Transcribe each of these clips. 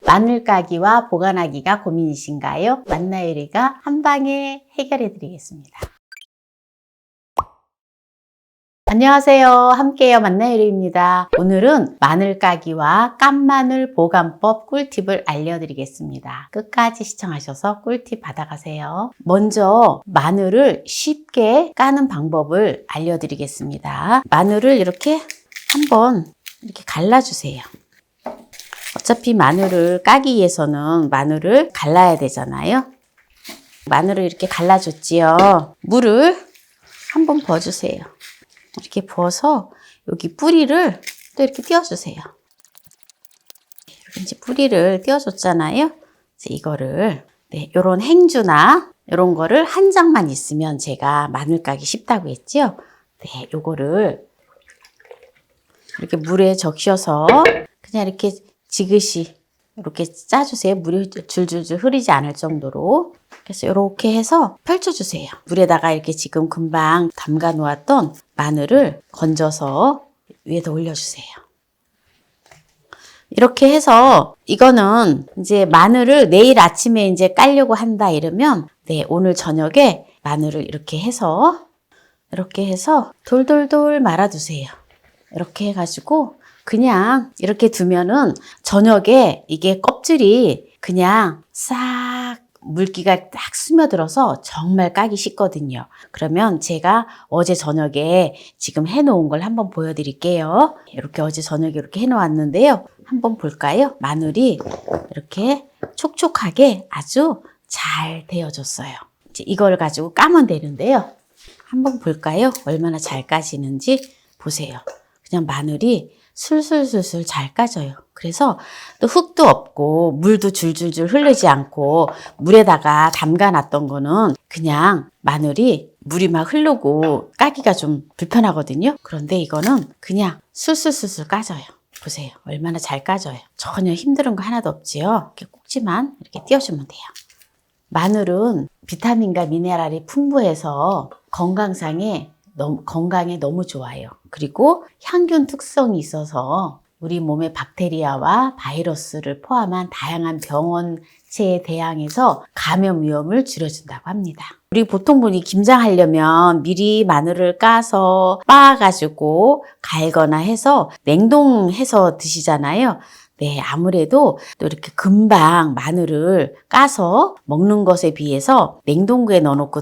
마늘 까기와 보관하기가 고민이신가요? 만나요리가 한방에 해결해 드리겠습니다. 안녕하세요. 함께해요 만나요리입니다. 오늘은 마늘 까기와 깐마늘 보관법 꿀팁을 알려드리겠습니다. 끝까지 시청하셔서 꿀팁 받아가세요. 먼저 마늘을 쉽게 까는 방법을 알려드리겠습니다. 마늘을 이렇게 한번 이렇게 갈라주세요. 어차피 마늘을 까기 위해서는 마늘을 갈라야 되잖아요. 마늘을 이렇게 갈라줬지요. 물을 한번 부어주세요. 이렇게 부어서 여기 뿌리를 또 이렇게 띄워주세요. 이렇게 이제 뿌리를 띄워줬잖아요. 이제 이거를 요런 행주나 이런 거를 한 장만 있으면 제가 마늘 까기 쉽다고 했죠. 요거를 이렇게 물에 적셔서 그냥 이렇게 지그시 이렇게 짜주세요. 물이 줄줄줄 흐르지 않을 정도로. 그래서 이렇게 해서 펼쳐주세요. 물에다가 이렇게 지금 금방 담가 놓았던 마늘을 건져서 위에다 올려주세요. 이렇게 해서 이거는 이제 마늘을 내일 아침에 이제 깔려고 한다 이러면 오늘 저녁에 마늘을 이렇게 해서 돌돌돌 말아두세요. 이렇게 해가지고 그냥 이렇게 두면은 저녁에 이게 껍질이 그냥 싹 물기가 딱 스며들어서 정말 까기 쉽거든요. 그러면 제가 어제 저녁에 지금 해놓은 걸 한번 보여드릴게요. 이렇게 어제 저녁에 이렇게 해놓았는데요. 한번 볼까요? 마늘이 이렇게 촉촉하게 아주 잘 되어졌어요. 이제 이걸 가지고 까면 되는데요. 한번 볼까요? 얼마나 잘 까지는지 보세요. 그냥 마늘이 술술술술 잘 까져요. 그래서 또 흙도 없고 물도 줄줄줄 흐르지 않고 물에다가 담가 놨던 거는 그냥 마늘이 물이 막 흐르고 까기가 좀 불편하거든요. 그런데 이거는 그냥 술술술술 까져요. 보세요. 얼마나 잘 까져요. 전혀 힘든 거 하나도 없지요. 이렇게 꼭지만 이렇게 띄워주면 돼요. 마늘은 비타민과 미네랄이 풍부해서 건강에 너무 좋아요. 그리고 향균 특성이 있어서 우리 몸의 박테리아와 바이러스를 포함한 다양한 병원체에 대항해서 감염 위험을 줄여준다고 합니다. 우리 보통 분이 김장하려면 미리 마늘을 까서 빻아가지고 갈거나 해서 냉동해서 드시잖아요. 아무래도 또 이렇게 금방 마늘을 까서 먹는 것에 비해서 냉동고에 넣어놓고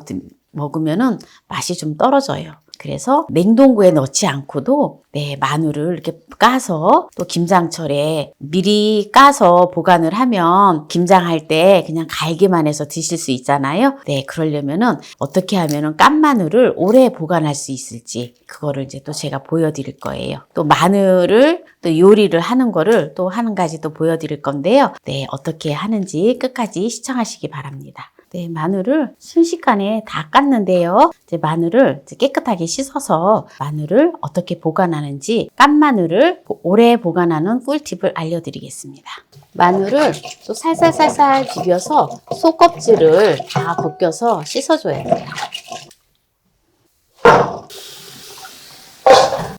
먹으면은 맛이 좀 떨어져요. 그래서 냉동고에 넣지 않고도 마늘을 이렇게 까서 또 김장철에 미리 까서 보관을 하면 김장할 때 그냥 갈기만 해서 드실 수 있잖아요. 그러려면은 어떻게 하면은 깐 마늘을 오래 보관할 수 있을지 그거를 이제 또 제가 보여드릴 거예요. 또 마늘을 또 요리를 하는 거를 또 한 가지 또 보여드릴 건데요. 어떻게 하는지 끝까지 시청하시기 바랍니다. 마늘을 순식간에 다 깠는데요. 이제 마늘을 깨끗하게 씻어서 마늘을 어떻게 보관하는지 깐 마늘을 오래 보관하는 꿀팁을 알려드리겠습니다. 마늘을 또 살살살살 비벼서 속껍질을 다 벗겨서 씻어줘야 돼요.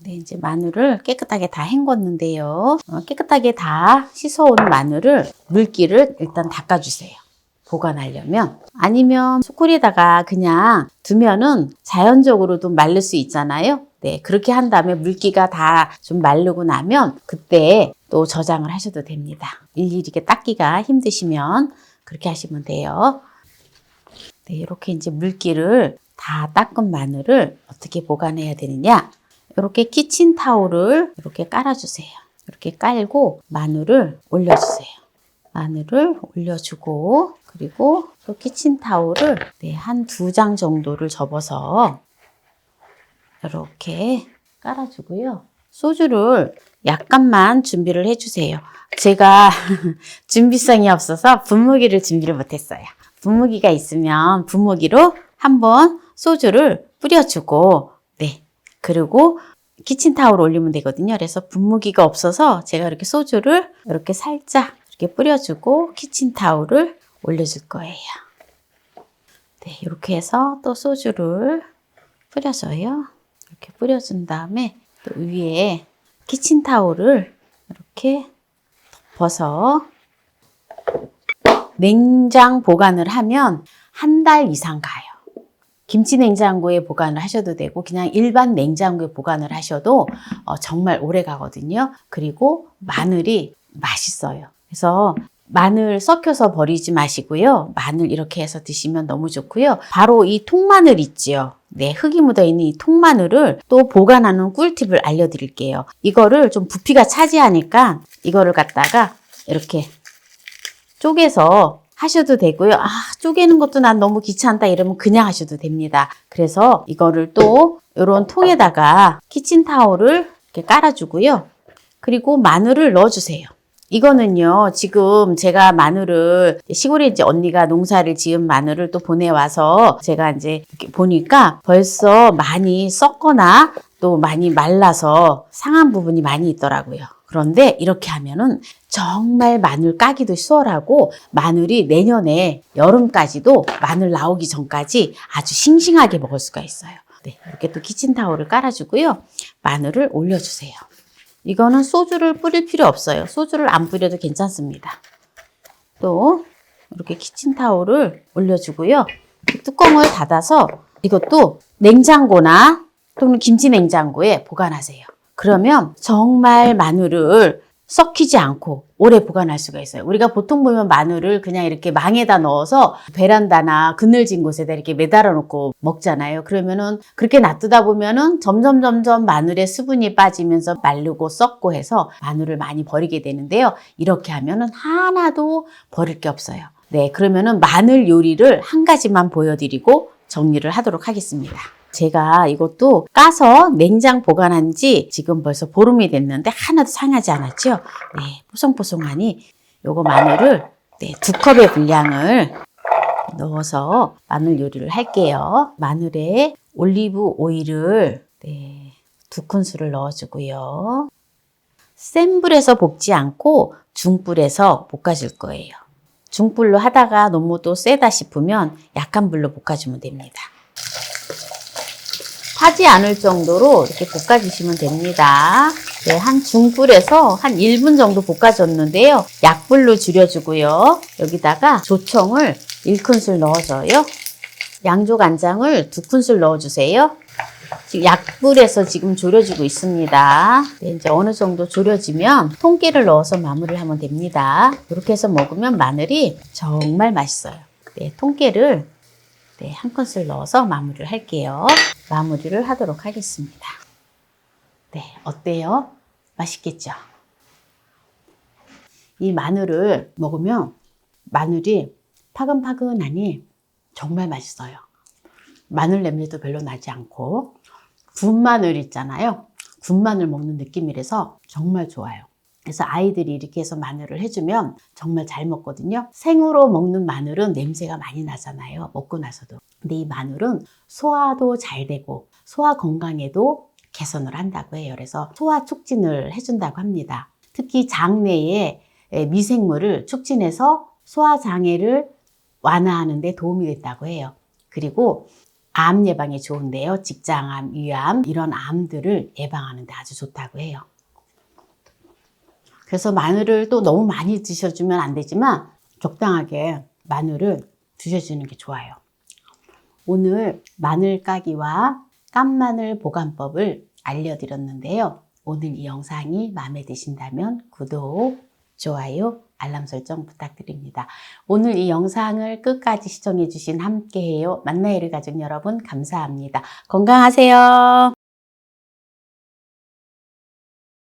이제 마늘을 깨끗하게 다 헹궜는데요. 깨끗하게 다 씻어온 마늘을 물기를 일단 닦아주세요. 보관하려면 아니면 소쿠리에다가 그냥 두면은 자연적으로도 마를 수 있잖아요. 그렇게 한 다음에 물기가 다 좀 마르고 나면 그때 또 저장을 하셔도 됩니다. 일일이 이렇게 닦기가 힘드시면 그렇게 하시면 돼요. 이렇게 이제 물기를 다 닦은 마늘을 어떻게 보관해야 되느냐? 이렇게 키친타올을 이렇게 깔아주세요. 이렇게 깔고 마늘을 올려주세요. 마늘을 올려주고 그리고 또 키친타올을 한 2장 정도를 접어서 이렇게 깔아주고요. 소주를 약간만 준비를 해주세요. 제가 준비성이 없어서 분무기를 준비를 못했어요. 분무기가 있으면 분무기로 한번 소주를 뿌려주고 그리고 키친타올 올리면 되거든요. 그래서 분무기가 없어서 제가 이렇게 소주를 이렇게 살짝 이렇게 뿌려주고 키친타올을 올려줄 거예요. 이렇게 해서 또 소주를 뿌려줘요. 이렇게 뿌려준 다음에 또 위에 키친타올을 이렇게 덮어서 냉장 보관을 하면 한 달 이상 가요. 김치 냉장고에 보관을 하셔도 되고 그냥 일반 냉장고에 보관을 하셔도 정말 오래 가거든요. 그리고 마늘이 맛있어요. 그래서 마늘 썩혀서 버리지 마시고요. 마늘 이렇게 해서 드시면 너무 좋고요. 바로 이 통마늘 있지요. 네, 흙이 묻어있는 이 통마늘을 또 보관하는 꿀팁을 알려드릴게요. 이거를 좀 부피가 차지하니까 이거를 갖다가 이렇게 쪼개서 하셔도 되고요. 아, 쪼개는 것도 난 너무 귀찮다 이러면 그냥 하셔도 됩니다. 그래서 이거를 또 이런 통에다가 키친타올을 이렇게 깔아주고요. 그리고 마늘을 넣어주세요. 이거는요, 지금 제가 마늘을 시골에 이제 언니가 농사를 지은 마늘을 또 보내와서 제가 이제 이렇게 보니까 벌써 많이 썩거나 또 많이 말라서 상한 부분이 많이 있더라고요. 그런데 이렇게 하면은 정말 마늘 까기도 수월하고 마늘이 내년에 여름까지도 마늘 나오기 전까지 아주 싱싱하게 먹을 수가 있어요. 네, 이렇게 또 키친타올을 깔아주고요. 마늘을 올려주세요. 이거는 소주를 뿌릴 필요 없어요. 소주를 안 뿌려도 괜찮습니다. 또 이렇게 키친타올을 올려주고요. 뚜껑을 닫아서 이것도 냉장고나 또는 김치 냉장고에 보관하세요. 그러면 정말 마늘을 썩히지 않고 오래 보관할 수가 있어요. 우리가 보통 보면 마늘을 그냥 이렇게 망에다 넣어서 베란다나 그늘진 곳에다 이렇게 매달아 놓고 먹잖아요. 그러면은 그렇게 놔두다 보면은 점점 마늘의 수분이 빠지면서 마르고 썩고 해서 마늘을 많이 버리게 되는데요. 이렇게 하면은 하나도 버릴 게 없어요. 네, 그러면은 마늘 요리를 한 가지만 보여드리고 정리를 하도록 하겠습니다. 제가 이것도 까서 냉장 보관한 지 지금 벌써 보름이 됐는데 하나도 상하지 않았죠? 네, 뽀송뽀송하니 요거 마늘을 네, 2컵의 분량을 넣어서 마늘 요리를 할게요. 마늘에 올리브 오일을 네, 2큰술을 넣어주고요. 센 불에서 볶지 않고 중불에서 볶아줄 거예요. 중불로 하다가 너무 또 세다 싶으면 약한 불로 볶아주면 됩니다. 타지 않을 정도로 이렇게 볶아주시면 됩니다. 네, 한 중불에서 한 1분 정도 볶아줬는데요. 약불로 줄여주고요. 여기다가 조청을 1큰술 넣어줘요. 양조간장을 2큰술 넣어주세요. 지금 약불에서 지금 졸여주고 있습니다. 네, 이제 어느 정도 졸여지면 통깨를 넣어서 마무리를 하면 됩니다. 이렇게 해서 먹으면 마늘이 정말 맛있어요. 네, 통깨를 네, 1큰술 넣어서 마무리를 할게요. 마무리를 하도록 하겠습니다. 네, 어때요? 맛있겠죠? 이 마늘을 먹으면 마늘이 파근파근하니 정말 맛있어요. 마늘 냄새도 별로 나지 않고 군마늘 있잖아요. 군마늘 먹는 느낌이라서 정말 좋아요. 그래서 아이들이 이렇게 해서 마늘을 해주면 정말 잘 먹거든요. 생으로 먹는 마늘은 냄새가 많이 나잖아요. 먹고 나서도. 근데 이 마늘은 소화도 잘 되고 소화 건강에도 개선을 한다고 해요. 그래서 소화 촉진을 해준다고 합니다. 특히 장내에 미생물을 촉진해서 소화 장애를 완화하는 데 도움이 됐다고 해요. 그리고 암 예방에 좋은데요. 직장암, 위암 이런 암들을 예방하는 데 아주 좋다고 해요. 그래서 마늘을 또 너무 많이 드셔주면 안 되지만 적당하게 마늘을 드셔주는 게 좋아요. 오늘 마늘 까기와 깐마늘 보관법을 알려드렸는데요. 오늘 이 영상이 마음에 드신다면 구독, 좋아요, 알람 설정 부탁드립니다. 오늘 이 영상을 끝까지 시청해주신 함께해요 만나요리 가족 여러분 감사합니다. 건강하세요.